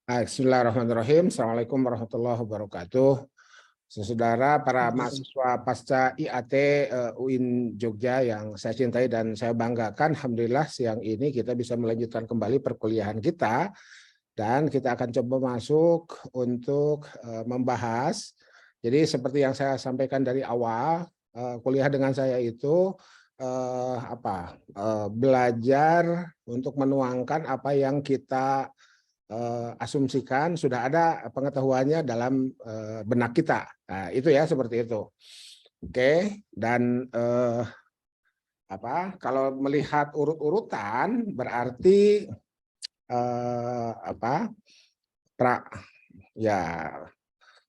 Bismillahirrahmanirrahim. Assalamualaikum warahmatullahi wabarakatuh. Saudara para mahasiswa pasca IAT UIN Jogja yang saya cintai dan saya banggakan, alhamdulillah siang ini kita bisa melanjutkan kembali perkuliahan kita dan kita akan coba masuk untuk membahas. Jadi seperti yang saya sampaikan dari awal, kuliah dengan saya itu belajar untuk menuangkan apa yang kita asumsikan sudah ada pengetahuannya dalam benak kita. Nah, itu ya seperti itu. Oke, dan kalau melihat urut-urutan berarti pra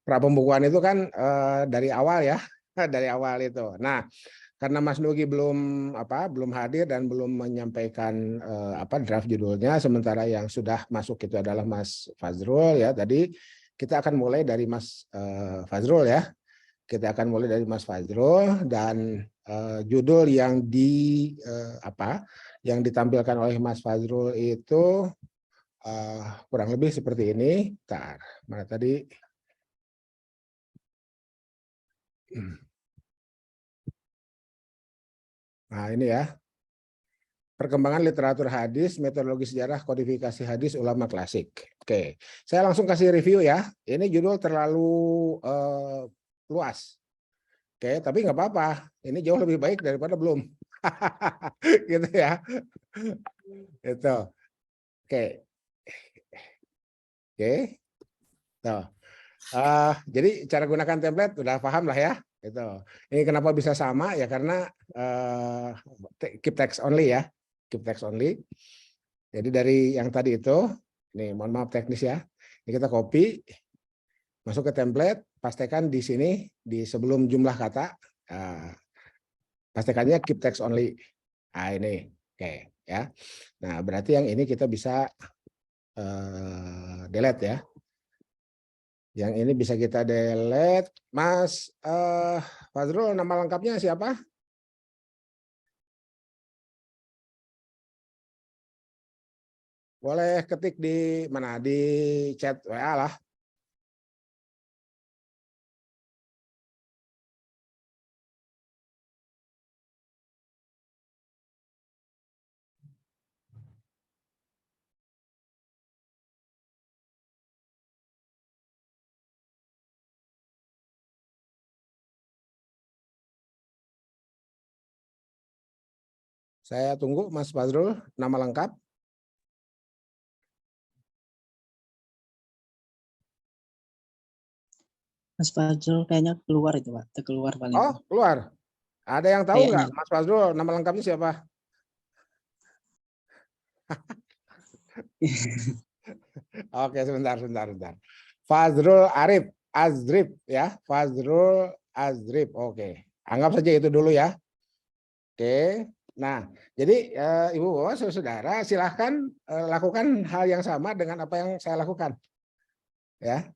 pembukuan itu kan dari awal ya, dari awal itu. Nah, karena Mas Nugi belum hadir dan belum menyampaikan draft judulnya, sementara yang sudah masuk itu adalah Mas Fazrul ya. Tadi kita akan mulai dari Mas Fazrul ya. Kita akan mulai dari Mas Fazrul dan judul yang yang ditampilkan oleh Mas Fazrul itu kurang lebih seperti ini. Bentar, mana tadi? Nah, ini ya. Perkembangan literatur hadis, metodologi sejarah, kodifikasi hadis, ulama klasik. Oke, saya langsung kasih review ya. Ini judul terlalu luas. Oke, tapi nggak apa-apa. Ini jauh lebih baik daripada belum. Gitu ya. Itu. Oke. Oke. Tuh. Jadi cara gunakan template udah paham lah ya. Itu. Ini kenapa bisa sama ya karena keep text only ya. Keep text only. Jadi dari yang tadi itu, nih mohon maaf teknis ya. Ini kita copy, masuk ke template, pastikan di sini di sebelum jumlah kata, pastikannya keep text only. Nah ini, oke ya. Nah berarti yang ini kita bisa delete ya. Yang ini bisa kita delete. Mas Fazrul, nama lengkapnya siapa? Boleh ketik di mana? Di chat WA lah. Saya tunggu Mas Fazrul, nama lengkap. Mas Fazrul kayaknya keluar itu Pak, keluar paling. Oh, keluar. Ada yang tahu nggak Mas Fazrul nama lengkapnya siapa? Oke, sebentar. Fazrul Arif, Azrif ya, Fazrul Azrif. Oke, anggap saja itu dulu ya. Oke, nah jadi Ibu Bapak Saudara silahkan lakukan hal yang sama dengan apa yang saya lakukan. Ya,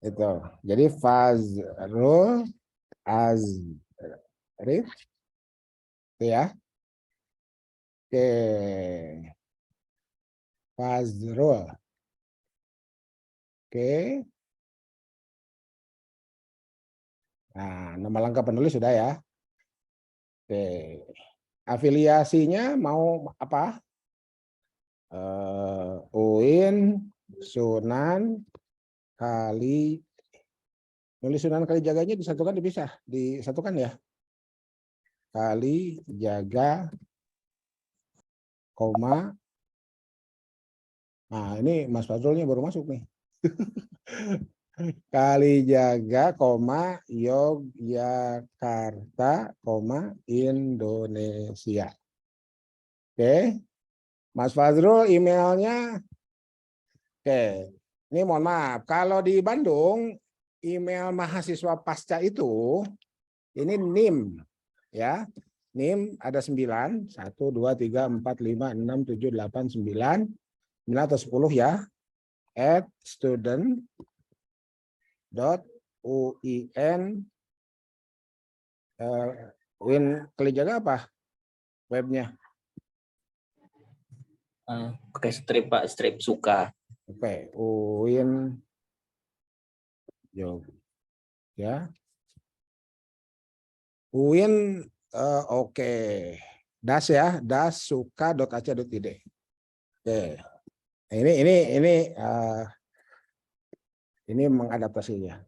itu. Jadi Fazrul Azrif, itu ya. Oke, Fazrul. Oke. Nah, nama lengkap penulis sudah ya. Oke. Afiliasinya mau apa? UIN, Sunan, Kali. Nulis Sunan Kalijaganya disatukan dipisah, disatukan ya. Kalijaga, koma. Nah, ini Mas Fazrulnya baru masuk nih. Kalijaga, koma, Yogyakarta, koma, Indonesia. Oke. Mas Fazrul emailnya. Oke. Ini mohon maaf. Kalau di Bandung, email mahasiswa pasca itu, ini NIM. Ya. NIM ada 9. 1, 2, 3, 4, 5, 6, 7, 8, 9. 9 atau 10 ya. @student.uin UIN Kalijaga apa webnya? Pakai strip Pak, strip suka. Oke, UIN Jogja. UIN oke. Das ya, das.suka.ac.id. Oke. Nah, ini mengadaptasinya.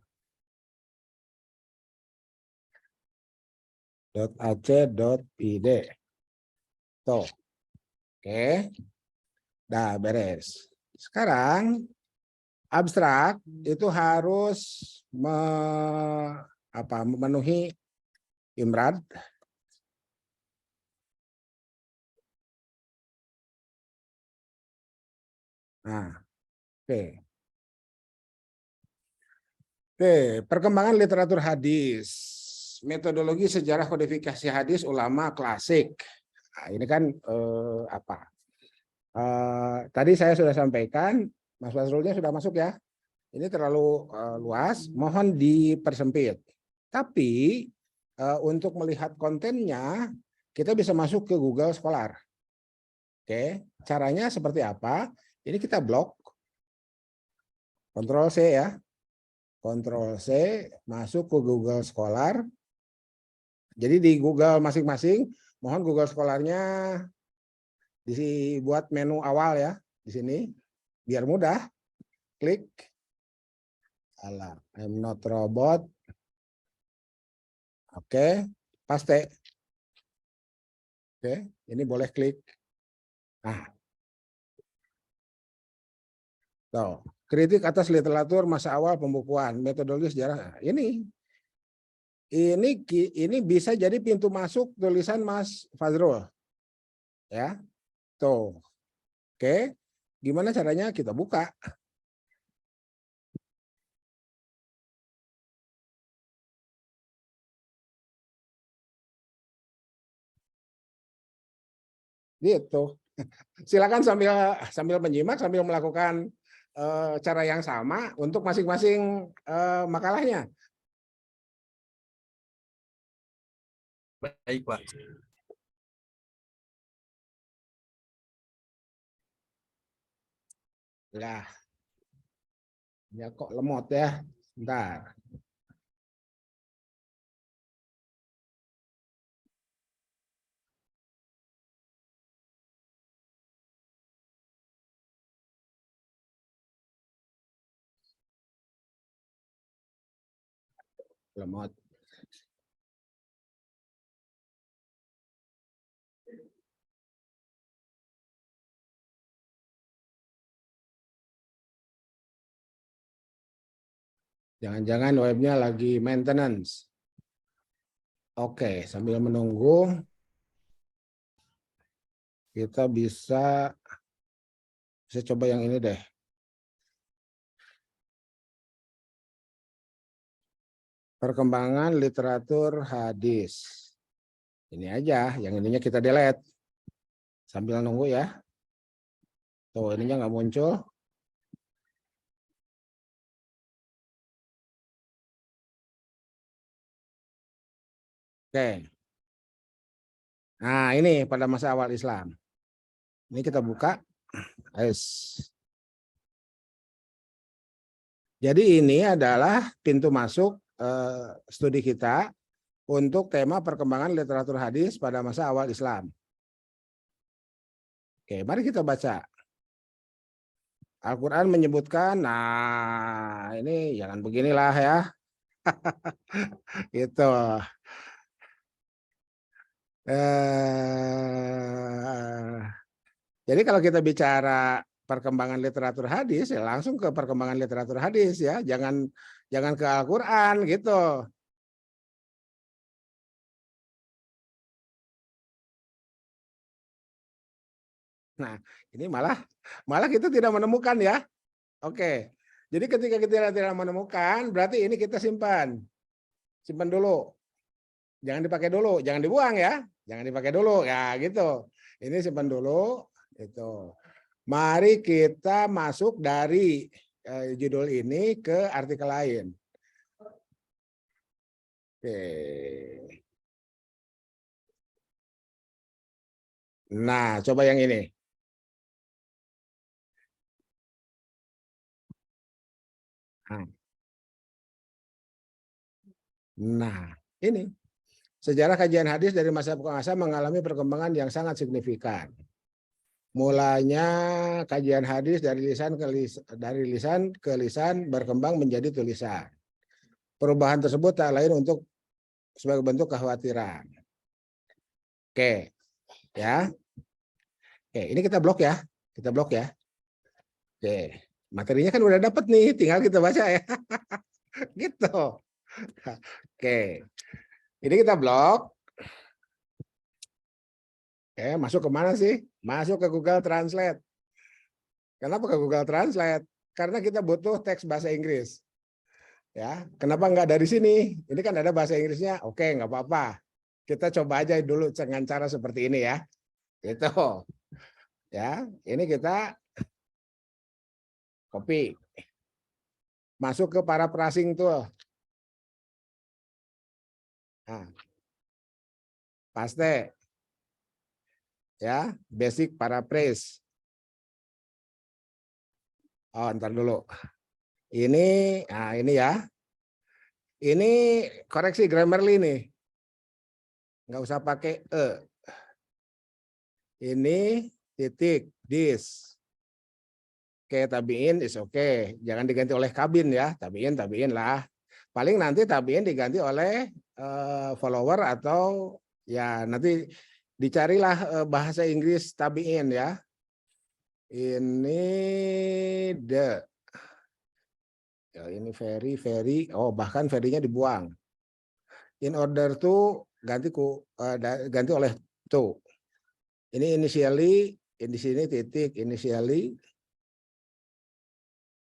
.ac.id. Tuh. Oke. Dah beres. Sekarang abstrak itu harus memenuhi IMRAD. Nah, oke. Oke, perkembangan literatur hadis. Metodologi sejarah kodifikasi hadis ulama klasik. Nah, ini kan tadi saya sudah sampaikan, Mas Fazrulnya sudah masuk ya. Ini terlalu luas, mohon dipersempit. Tapi untuk melihat kontennya, kita bisa masuk ke Google Scholar. Oke, caranya seperti apa? Ini kita blok, Ctrl C ya, Ctrl C, masuk ke Google Scholar. Jadi di Google masing-masing, mohon Google Scholar-nya dibuat menu awal ya, di sini, biar mudah. Klik, I'm not robot. Oke, paste. Oke, ini boleh klik. Nah, tuh, kritik atas literatur masa awal pembukuan, metodologi sejarah. Nah, ini bisa jadi pintu masuk tulisan Mas Fazrul. Ya. Tuh. Oke. Gimana caranya? Kita buka. Gitu. Silakan sambil menyimak, sambil melakukan cara yang sama untuk masing-masing makalahnya. Baik, Pak. Nah, ya kok lemot ya. Bentar. Lemot. Jangan-jangan webnya lagi maintenance. Oke, sambil menunggu, kita bisa coba yang ini deh. Perkembangan literatur hadis. Ini aja, yang ininya kita delete. Sambil nunggu ya. Tuh, ininya nggak muncul. Oke. Nah, ini pada masa awal Islam. Ini kita buka. Jadi ini adalah pintu masuk studi kita untuk tema perkembangan literatur hadis pada masa awal Islam. Oke, mari kita baca. Al-Quran menyebutkan, nah ini jangan beginilah ya. Gitu. Jadi kalau kita bicara perkembangan literatur hadis, ya langsung ke perkembangan literatur hadis ya, jangan ke Al-Quran gitu. Nah, ini malah kita tidak menemukan ya. Oke. Jadi ketika kita tidak menemukan, berarti ini kita simpan. Simpan dulu. Jangan dipakai dulu, jangan dibuang ya. Jangan dipakai dulu ya gitu. Ini simpan dulu itu. Mari kita masuk dari judul ini ke artikel lain. Oke. Nah, coba yang ini. Nah, ini sejarah kajian hadis dari masa ke masa mengalami perkembangan yang sangat signifikan. Mulanya kajian hadis dari lisan ke lisan berkembang menjadi tulisan. Perubahan tersebut tak lain untuk sebagai bentuk kekhawatiran. Oke, ya. Oke, ini kita blok ya. Kita blok ya. Oke, materinya kan udah dapet nih, tinggal kita baca ya. Gitu. Oke, ini kita blok. Oke, masuk ke mana sih? Masuk ke Google Translate. Kenapa ke Google Translate? Karena kita butuh teks bahasa Inggris. Ya, kenapa nggak dari sini? Ini kan ada bahasa Inggrisnya. Oke, nggak apa-apa. Kita coba aja dulu dengan cara seperti ini ya. Itu. Ya, ini kita copy. Masuk ke paraphrasing tuh. Nah, paste. Ya, basic paraphrase. Oh, ntar dulu. Ini, nah ini ya. Ini koreksi Grammarly nih. Nggak usah pakai e. Ini titik this. Oke, tabiin is oke. Jangan diganti oleh kabin ya. Tabiin lah. Paling nanti tabiin diganti oleh follower atau ya nanti dicarilah bahasa Inggris tabiin ya. Ini the. Ya, ini very. Oh, bahkan very-nya dibuang. In order to ganti oleh to. Ini initially, di sini titik initially.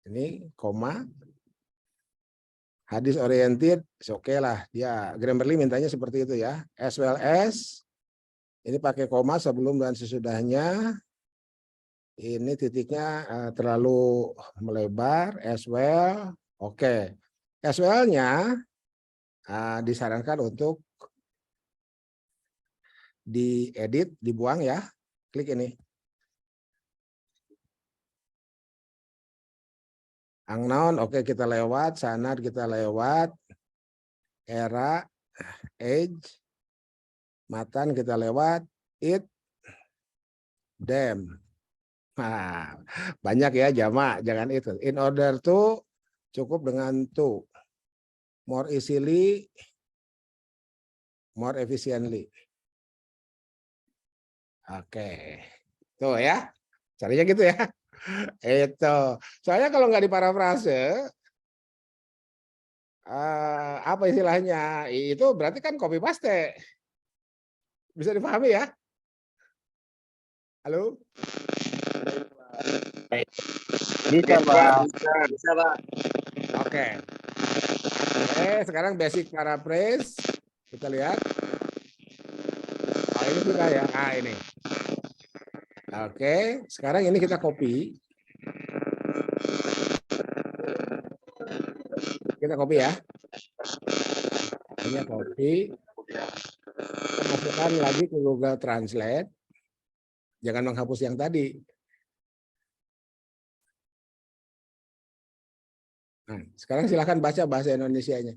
Ini koma. Hadis oriented, oke lah. Ya, Grammarly mintanya seperti itu ya. As well as, ini pakai koma sebelum dan sesudahnya. Ini titiknya terlalu melebar. As well, oke. As well-nya disarankan untuk diedit, dibuang ya. Klik ini. Unknown, oke kita lewat. Sanad kita lewat. Era, age, matan kita lewat. It, them. Nah, banyak ya jamak, jangan itu. In order to, cukup dengan to. More easily, more efficiently. Oke. Tuh ya. Caranya gitu ya. Itu. Soalnya kalau nggak diparafrase, apa istilahnya? Itu berarti kan copy paste. Bisa dipahami ya? Halo? Bisa, Pak. Bisa, Pak. Oke. Sekarang basic paraphrase. Kita lihat. Oh, ini sudah ya. Nah, ini. Oke, sekarang ini kita copy. Kita copy ya. Ini copy. Kita masukkan lagi ke Google Translate. Jangan menghapus yang tadi. Nah, sekarang silakan baca bahasa Indonesianya.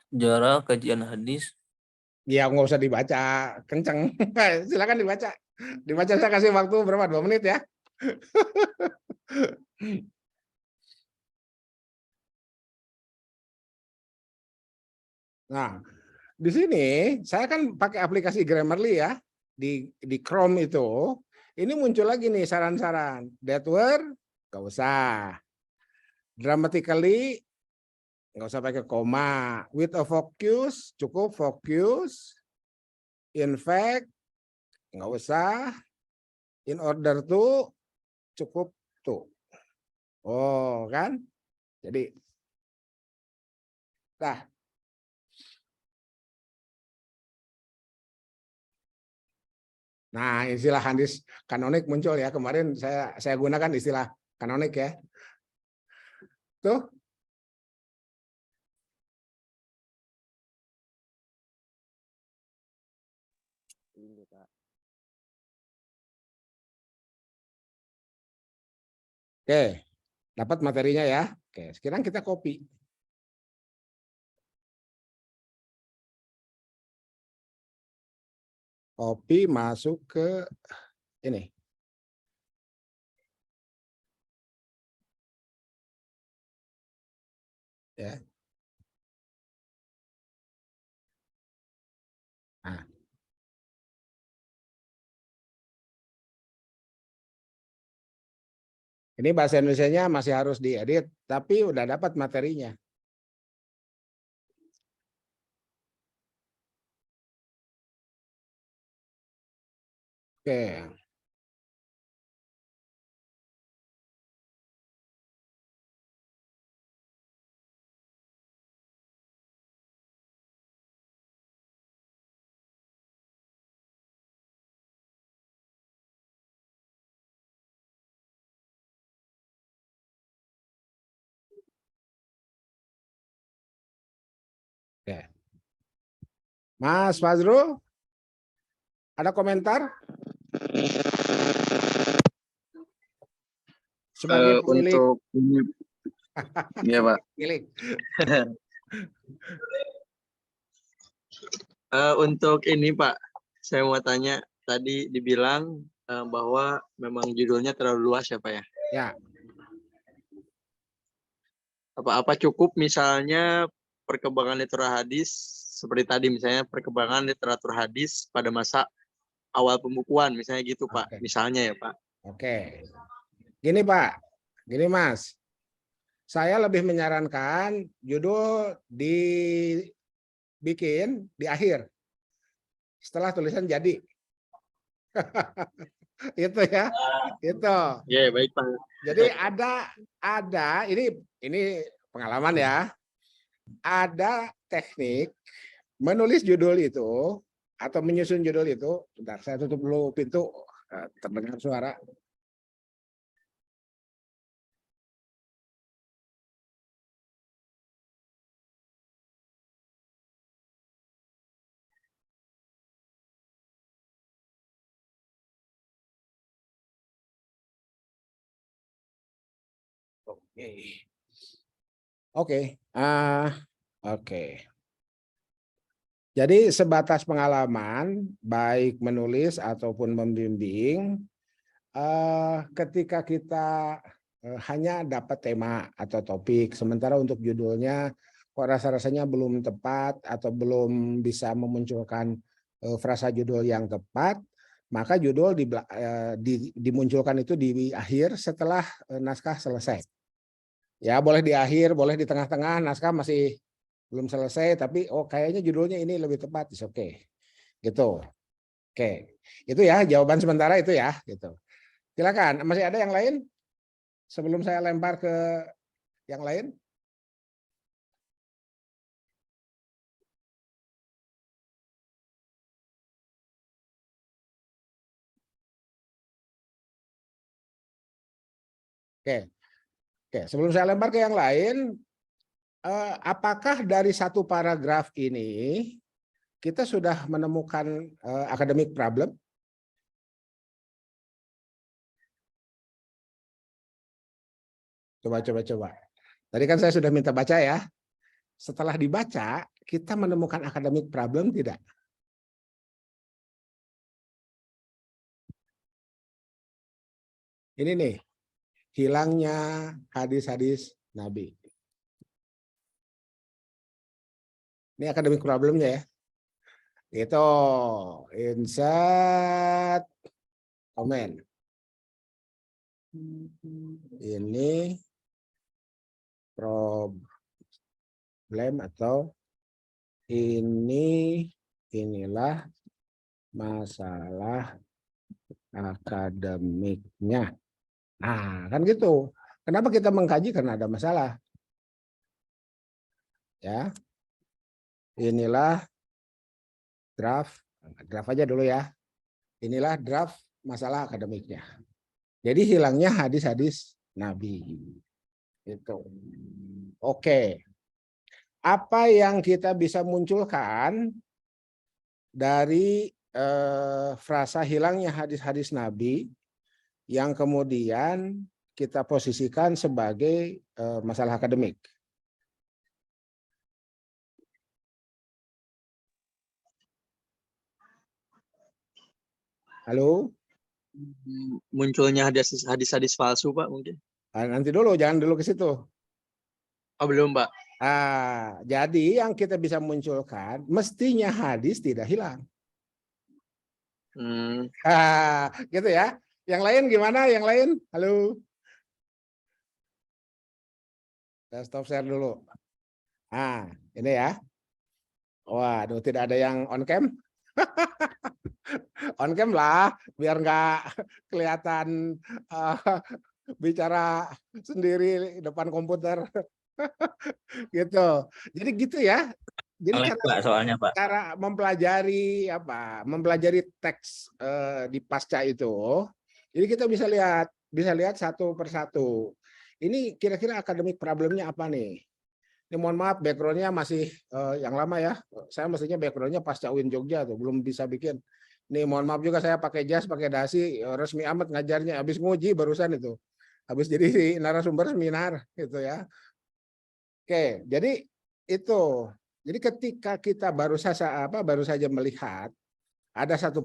Sejarah kajian hadis. Ya nggak usah dibaca kenceng. Silakan dibaca. Dibaca saya kasih waktu berapa? 2 menit ya. Nah, di sini saya kan pakai aplikasi Grammarly ya di Chrome itu. Ini muncul lagi nih saran-saran. That word nggak usah. Dramatically nggak usah pakai koma. With a focus cukup focus. In fact nggak usah. In order to cukup to. Oh kan? Jadi, nah. Nah, istilah hadis kanonik muncul ya. Kemarin saya gunakan istilah kanonik ya. Tuh. Ini, Pak. Oke, dapat materinya ya. Oke, sekarang kita copy. Copy masuk ke ini. Ya. Nah. Ini bahasa Indonesianya masih harus diedit, tapi udah dapat materinya. Oke. Oke. Mas Fazrul, ada komentar? Sebagai pemilik. Untuk ini, ya Pak. Pemilik. Untuk ini Pak, saya mau tanya, tadi dibilang bahwa memang judulnya terlalu luas ya Pak ya? Ya. Apa cukup misalnya perkembangan literatur hadis, seperti tadi misalnya perkembangan literatur hadis pada masa awal pembukuan, misalnya gitu Pak, Oke. misalnya ya Pak. Oke. Gini Pak, gini Mas. Saya lebih menyarankan judul dibikin di akhir. Setelah tulisan jadi. Itu ya. Itu. Ya, baik Pak. Jadi ada ini pengalaman ya. Ada teknik menulis judul itu atau menyusun judul itu. Bentar, saya tutup dulu pintu. Terdengar suara. Oke. Oke. Jadi sebatas pengalaman, baik menulis ataupun membimbing, ketika kita hanya dapat tema atau topik, sementara untuk judulnya kok rasa-rasanya belum tepat atau belum bisa memunculkan frasa judul yang tepat, maka judul dimunculkan itu di akhir setelah naskah selesai. Ya boleh di akhir, boleh di tengah-tengah, naskah masih belum selesai, tapi kayaknya judulnya ini lebih tepat, oke, gitu. Oke, itu ya jawaban sementara itu ya, gitu. Silakan, masih ada yang lain sebelum saya lempar ke yang lain? Oke, sebelum saya lempar ke yang lain, apakah dari satu paragraf ini kita sudah menemukan academic problem? Coba. Tadi kan saya sudah minta baca ya. Setelah dibaca, kita menemukan academic problem tidak? Ini nih, hilangnya hadis-hadis Nabi. Ini academic problemnya ya. Itu insert komen. Ini problem atau inilah masalah akademiknya. Nah, kan gitu. Kenapa kita mengkaji? Karena ada masalah. Ya. Inilah draft aja dulu ya. Inilah draft masalah akademiknya. Jadi hilangnya hadis-hadis Nabi. Itu. Oke. Apa yang kita bisa munculkan dari frasa hilangnya hadis-hadis Nabi yang kemudian kita posisikan sebagai masalah akademik. Halo? Munculnya hadis-hadis palsu, Pak, mungkin. Nanti dulu, jangan dulu ke situ. Oh, belum, Pak. Jadi yang kita bisa munculkan, mestinya hadis tidak hilang. Gitu ya. Yang lain gimana? Yang lain? Halo? Saya stop share dulu. Ini ya. Waduh, tidak ada yang on cam? On cam lah, biar nggak kelihatan bicara sendiri depan komputer. Gitu. Jadi gitu ya. Jadi cara mempelajari mempelajari teks di pasca itu. Jadi kita bisa lihat satu persatu. Ini kira-kira akademik problemnya apa nih? Ini mohon maaf backgroundnya masih yang lama ya. Saya mestinya backgroundnya pasca UIN Jogja tuh, belum bisa bikin. Nih mohon maaf juga saya pakai jas, pakai dasi, resmi amat ngajarnya. Habis nguji barusan itu. Habis jadi narasumber seminar gitu ya. Oke, jadi itu. Jadi ketika kita baru saja melihat ada satu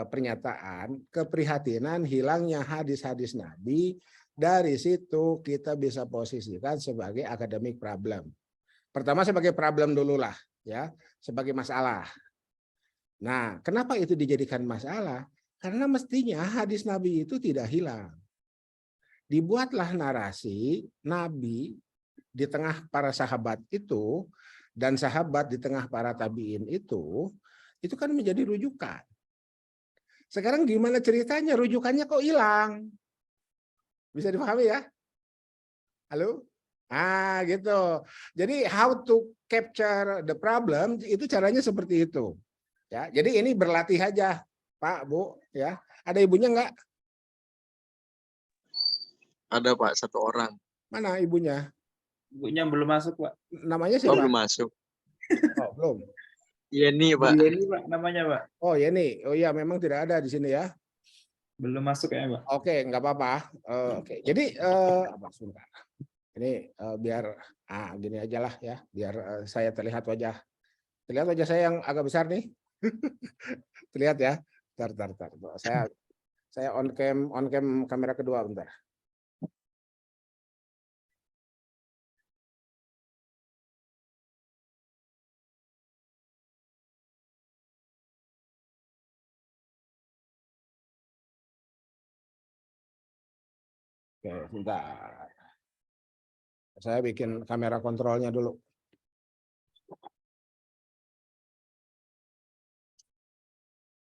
pernyataan keprihatinan hilangnya hadis-hadis Nabi, dari situ kita bisa posisikan sebagai akademik problem. Pertama sebagai problem dulu lah, ya, sebagai masalah. Nah, kenapa itu dijadikan masalah? Karena mestinya hadis Nabi itu tidak hilang. Dibuatlah narasi Nabi di tengah para sahabat itu, dan sahabat di tengah para tabiin itu kan menjadi rujukan. Sekarang gimana ceritanya? Rujukannya kok hilang? Bisa dipahami ya? Halo? Gitu. Jadi how to capture the problem itu caranya seperti itu. Ya, jadi ini berlatih aja, Pak, Bu. Ya, ada ibunya nggak? Ada, Pak, satu orang. Mana ibunya? Ibunya belum masuk, Pak. Namanya Oh, siapa? belum masuk. Oh, belum. Yeni, Pak. Yeni, Pak, namanya, Pak. Oh, Yeni. Oh iya, memang tidak ada di sini ya. Belum masuk ya, Pak. Oke, nggak apa-apa. Oke, jadi sebentar. Ini biar gini aja lah ya, biar saya terlihat wajah. Terlihat wajah saya yang agak besar nih. Terlihat ya. Tar. Saya on cam kamera kedua bentar. Oke, sebentar. Saya bikin kamera kontrolnya dulu.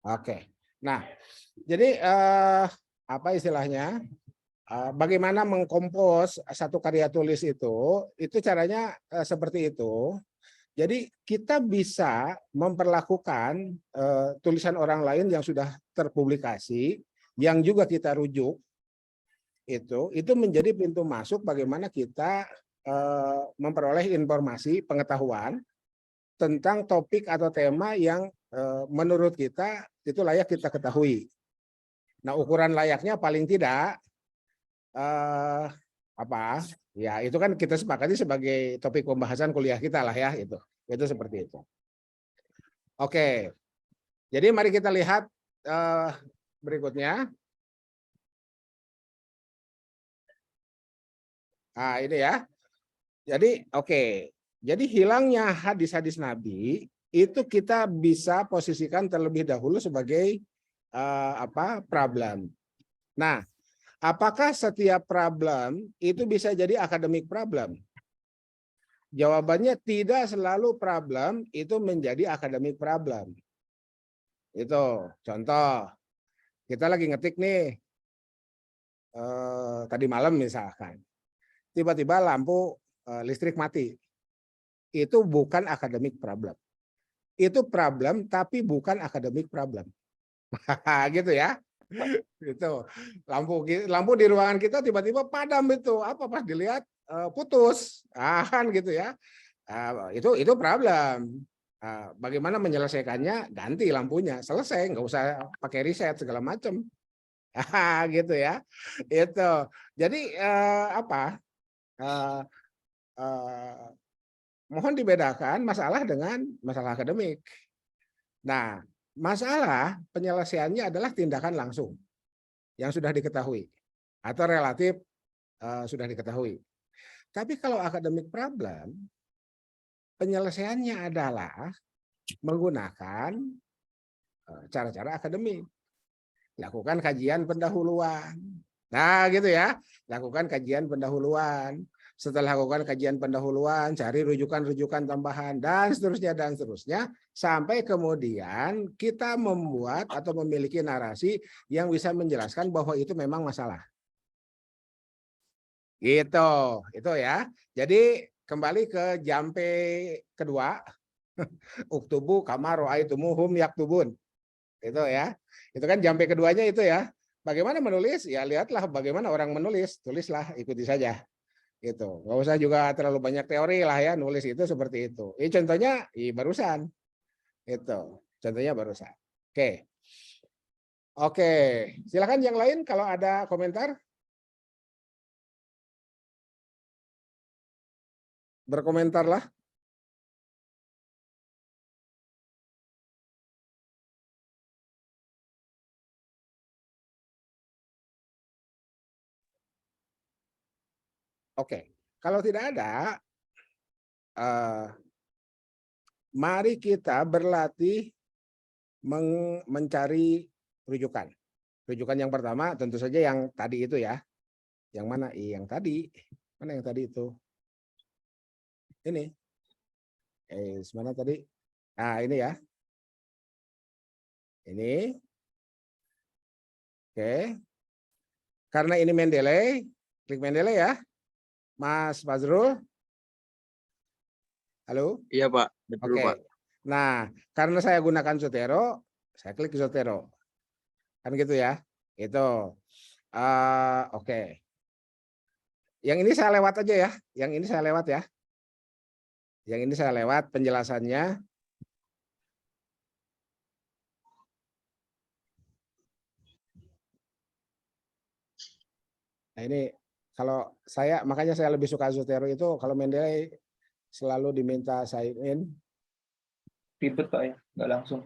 Oke. Nah, jadi apa istilahnya? Bagaimana mengkompos satu karya tulis itu caranya seperti itu. Jadi kita bisa memperlakukan tulisan orang lain yang sudah terpublikasi, yang juga kita rujuk, itu menjadi pintu masuk bagaimana kita memperoleh informasi pengetahuan tentang topik atau tema yang menurut kita itu layak kita ketahui. Nah, ukuran layaknya paling tidak ya itu kan kita sepakati sebagai topik pembahasan kuliah kita lah ya, itu seperti itu. Oke, jadi mari kita lihat berikutnya. Ini ya. Jadi oke. Jadi hilangnya hadis-hadis Nabi itu kita bisa posisikan terlebih dahulu sebagai problem. Nah, apakah setiap problem itu bisa jadi akademik problem? Jawabannya tidak selalu problem itu menjadi akademik problem. Itu contoh. Kita lagi ngetik nih. Tadi malam misalkan. Tiba-tiba lampu listrik mati. Itu bukan akademik problem. Itu problem tapi bukan akademik problem. Gitu ya. Itu lampu di ruangan kita tiba-tiba padam itu. Apa pas dilihat putus. Kan gitu ya. Itu problem. Bagaimana menyelesaikannya? Ganti lampunya. Selesai, nggak usah pakai riset segala macam. Gitu ya. Itu. Jadi apa? eh, eh, mohon dibedakan masalah dengan masalah akademik. Nah, masalah penyelesaiannya adalah tindakan langsung yang sudah diketahui atau relatif sudah diketahui. Tapi kalau academic problem, penyelesaiannya adalah menggunakan cara-cara akademik. Lakukan kajian pendahuluan. Nah, gitu ya. Lakukan kajian pendahuluan. Setelah lakukan kajian pendahuluan, cari rujukan-rujukan tambahan, dan seterusnya, sampai kemudian kita membuat atau memiliki narasi yang bisa menjelaskan bahwa itu memang masalah. Gitu, itu ya. Jadi kembali ke jampe kedua, uktubu kama ro'aitumuhum yaktubun. Itu ya. Itu kan jampe keduanya itu ya. Bagaimana menulis? Ya lihatlah bagaimana orang menulis, tulislah, ikuti saja. Gitu. Nggak usah juga terlalu banyak teori lah ya, nulis itu seperti itu. Ini contohnya barusan. Itu. Contohnya barusan. Oke. Oke, silakan yang lain kalau ada komentar. Berkomentarlah. Oke, kalau tidak ada, mari kita berlatih mencari rujukan. Rujukan yang pertama tentu saja yang tadi itu ya. Yang mana? Yang tadi. Mana yang tadi itu? Ini. Mana tadi? Nah, ini ya. Ini. Oke. Karena ini Mendeley, klik Mendeley ya. Mas Fazrul. Halo? Iya, Pak. Betul, Oke. Pak. Nah, karena saya gunakan Zotero, saya klik Zotero. Kan gitu ya. Itu. Oke. Yang ini saya lewat aja ya. Yang ini saya lewat ya. Yang ini saya lewat penjelasannya. Nah ini kalau saya, makanya saya lebih suka Zotero itu, kalau Mendeley selalu diminta sign in. Ribet Pak ya, nggak langsung.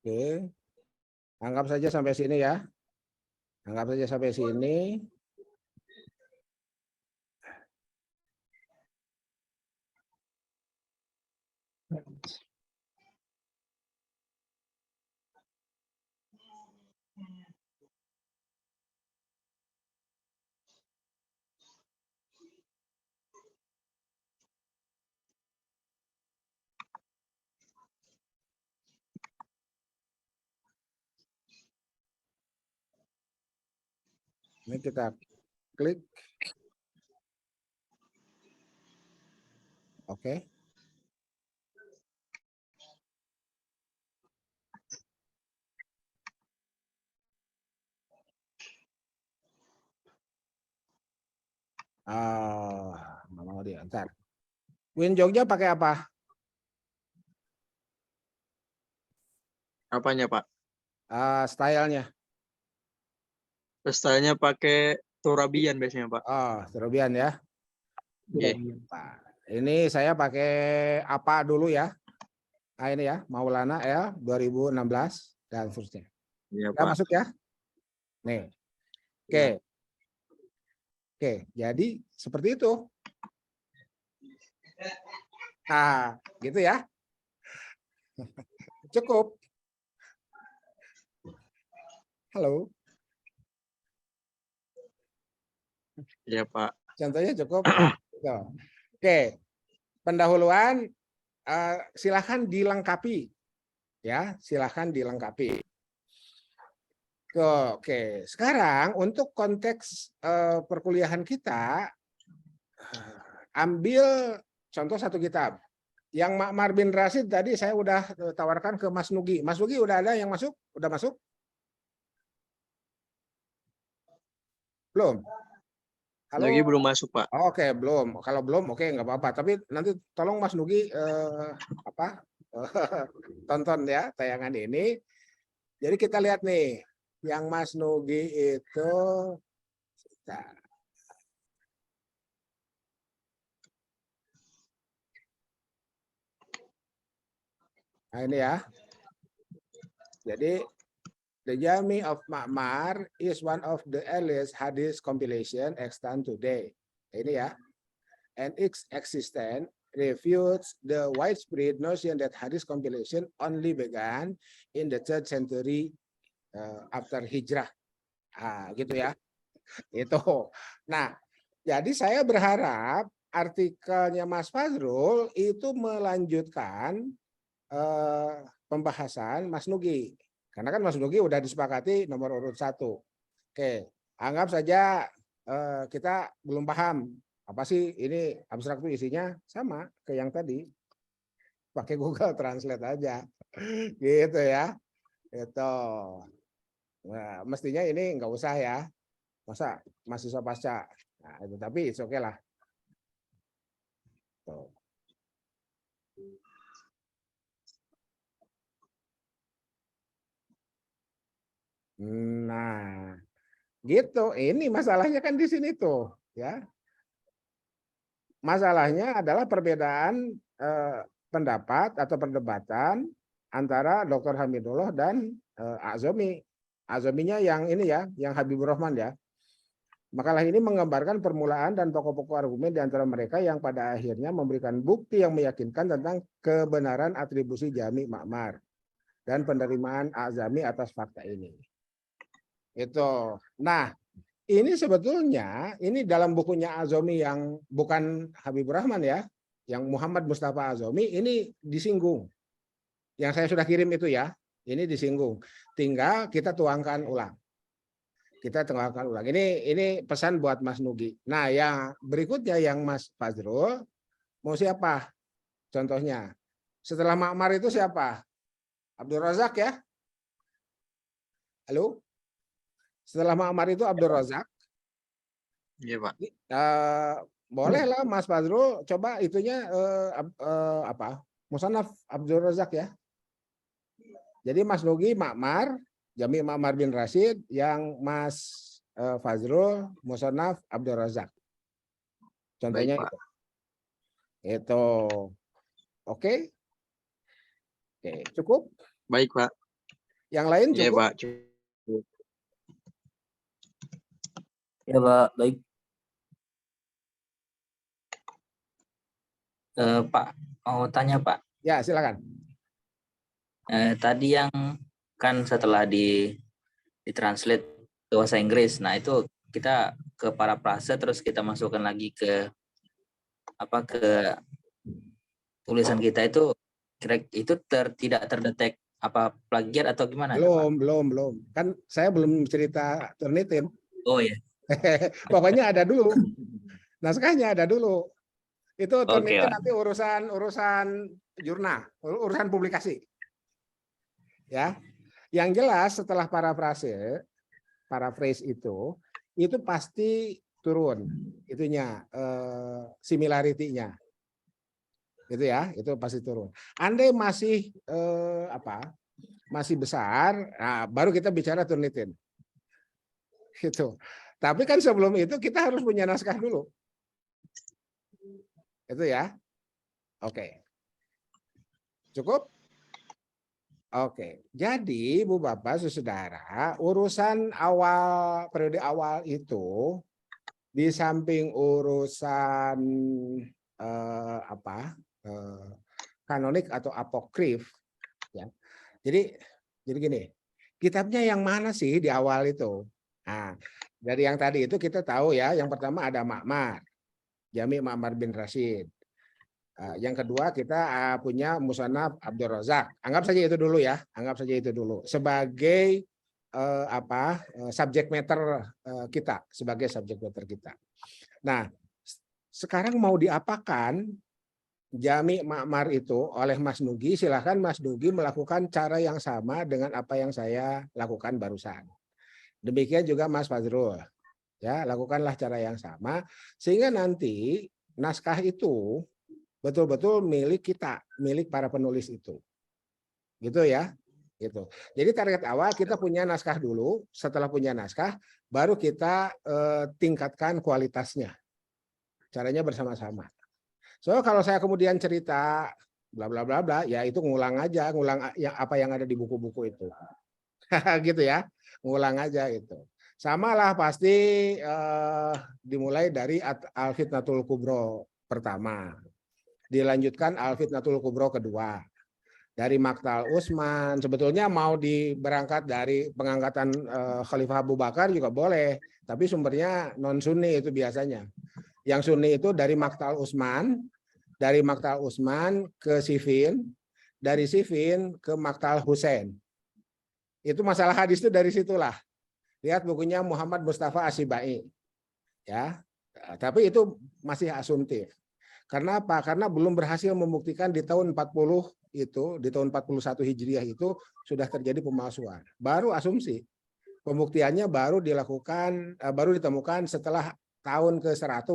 Oke, anggap saja sampai sini ya. Anggap saja sampai sini. Ini kita klik. Oke. Mau diantar. Win Jogja pakai apa? Apanya, Pak? Stylenya. Stylenya pakai Turabian biasanya, Pak. Turabian ya. Oke. Nah, ini saya pakai apa dulu ya. Nah ini ya, Maulana L 2016 dan seterusnya. Iya, Kita Pak. masuk ya. Nih. Oke. Oke, jadi seperti itu. Nah, gitu ya. Cukup. Halo. Iya, Pak. Contohnya cukup. Oke. Pendahuluan silakan dilengkapi. Ya, silakan dilengkapi. Oke, sekarang untuk konteks perkuliahan kita, ambil contoh satu kitab. Yang Ma'mar bin Rashid tadi saya udah tawarkan ke Mas Nugi. Mas Nugi udah ada yang masuk? Udah masuk? Belum? Halo? Lagi belum masuk, Pak. Oke, belum. Kalau belum, oke, nggak apa-apa. Tapi nanti tolong Mas Nugi tonton ya tayangan ini. Jadi kita lihat nih, yang Mas Nugi itu, nah ini ya. Jadi the Jami of Ma'mar is one of the earliest hadith compilation extant today. Ini ya. And its existence refutes the widespread notion that hadith compilation only began in the 3rd century after hijrah. Gitu ya. Itu. Nah, jadi saya berharap artikelnya Mas Fazrul itu melanjutkan pembahasan Mas Nugi. Karena kan Mas Nugi udah disepakati nomor urut 1. Oke, anggap saja kita belum paham apa sih ini abstrak itu isinya, sama ke yang tadi. Pakai Google Translate aja. Gitu ya. Itu. Nah, mestinya ini nggak usah ya. Masa mahasiswa pasca. Nah, itu tapi oke lah. Tuh. Nah, gitu. Ini masalahnya kan di sini tuh, ya. Masalahnya adalah perbedaan pendapat atau perdebatan antara Dr. Hamidullah dan Azami. Azaminya yang ini ya, yang Habibur Rahman ya. Makalah ini menggambarkan permulaan dan pokok-pokok argumen di antara mereka yang pada akhirnya memberikan bukti yang meyakinkan tentang kebenaran atribusi Jami Ma'mar dan penerimaan Azami atas fakta ini. Itu. Nah, ini sebetulnya ini dalam bukunya Azami yang bukan Habibur Rahman ya, yang Muhammad Mustafa Azami ini disinggung. Yang saya sudah kirim itu ya, ini disinggung. Tinggal kita tuangkan ulang. Kita tuangkan ulang. Ini pesan buat Mas Nugi. Nah, yang berikutnya yang Mas Fazrul mau siapa? Contohnya. Setelah Ma'mar itu siapa? Abdul Razak ya? Halo? Setelah Ma'mar itu Abdul Razak. Iya, Pak. Bolehlah Mas Fazrul coba itunya Musannaf Abdul Razak ya. Jadi Mas Nugi Ma'mar, Jami Ma'mar bin Rashid, yang Mas Fazrul Musannaf Abdul Razak. Contohnya Baik, Pak. itu. Oke. Oke, cukup? Baik, Pak. Yang lain Iya, cukup? Pak. Ya Pak, baik. Pak, mau tanya Pak. Ya, silakan. Tadi yang kan setelah ditranslate ke bahasa Inggris, nah itu kita ke parafrase terus kita masukkan lagi ke tulisan kita itu tidak terdetek apa plagiat atau gimana? Belum. Kan saya belum cerita Turnitin. Oh ya. Pokoknya ada dulu. Naskahnya ada dulu. Itu Turnitin Pak. nanti urusan jurnal, urusan publikasi. Ya. Yang jelas setelah paraphrase itu pasti turun itunya similarity-nya. Gitu ya, itu pasti turun. Andai masih masih besar, nah, baru kita bicara Turnitin. Gitu. Tapi kan sebelum itu kita harus punya naskah dulu. Itu ya. Oke. Cukup? Oke. Jadi Bu Bapak Saudara, urusan awal periode awal itu di samping urusan kanonik atau apokrif ya. Jadi gini, kitabnya yang mana sih di awal itu? Nah, dari yang tadi itu kita tahu ya, yang pertama ada Ma'mar, Jami Ma'mar bin Rashid. Yang kedua kita punya Musannaf Abdul Razak. Anggap saja itu dulu ya, sebagai subject matter kita, sebagai subject matter kita. Nah, sekarang mau diapakan Jami Ma'mar itu oleh Mas Nugi, silahkan Mas Nugi melakukan cara yang sama dengan apa yang saya lakukan barusan. Demikian juga Mas Fazrul. Ya, lakukanlah cara yang sama sehingga nanti naskah itu betul-betul milik kita, milik para penulis itu. Gitu ya. Gitu. Jadi target awal kita punya naskah dulu, setelah punya naskah baru kita tingkatkan kualitasnya. Caranya bersama-sama. So kalau saya kemudian cerita bla bla bla bla, ya itu ngulang aja, ngulang apa yang ada di buku-buku itu. Gitu ya. Ngulang aja gitu. Samalah pasti dimulai dari Al-Fitnatul Kubro pertama. Dilanjutkan Al-Fitnatul Kubro kedua. Dari Maktal Utsman, sebetulnya mau berangkat dari pengangkatan Khalifah Abu Bakar juga boleh, tapi sumbernya non Sunni itu biasanya. Yang Sunni itu dari Maktal Utsman, dari Maktal Utsman ke Siffin, dari Siffin ke Maktal Husain. Itu masalah hadis itu dari situlah. Lihat bukunya Muhammad Mustafa Asy-Syibai. Ya. Tapi itu masih asumtif. Karena apa? Karena belum berhasil membuktikan di tahun 40 itu, di tahun 41 Hijriah itu sudah terjadi pemalsuan. Baru asumsi. Pembuktiannya baru dilakukan, baru ditemukan setelah tahun ke-100.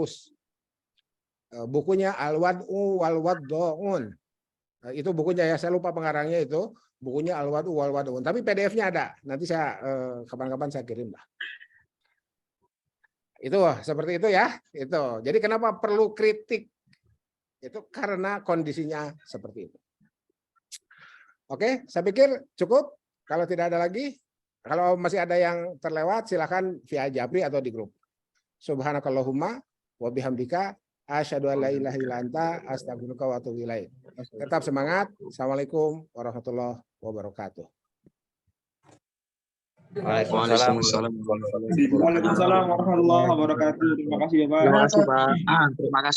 Bukunya Al-Wad'u wal Wad'un. Itu bukunya ya, saya lupa pengarangnya itu. Bukunya Al-Wad'u wal Wad'un. Tapi PDF-nya ada. Nanti saya kapan-kapan saya kirim lah. Itu seperti itu ya. Itu. Jadi kenapa perlu kritik? Itu karena kondisinya seperti itu. Oke, saya pikir cukup. Kalau tidak ada lagi, kalau masih ada yang terlewat, silakan via Japri atau di grup. Subhanakallahumma wa bihamdika asyhadu an la ilaha illa anta astaghfiruka wa atubu ilaik. Tetap semangat. Assalamualaikum warahmatullahi wabarakatuh. Waalaikumsalam. Waalaikumsalam warahmatullahi wabarakatuh. Terima kasih Bapak. Terima kasih, Pak. Terima kasih.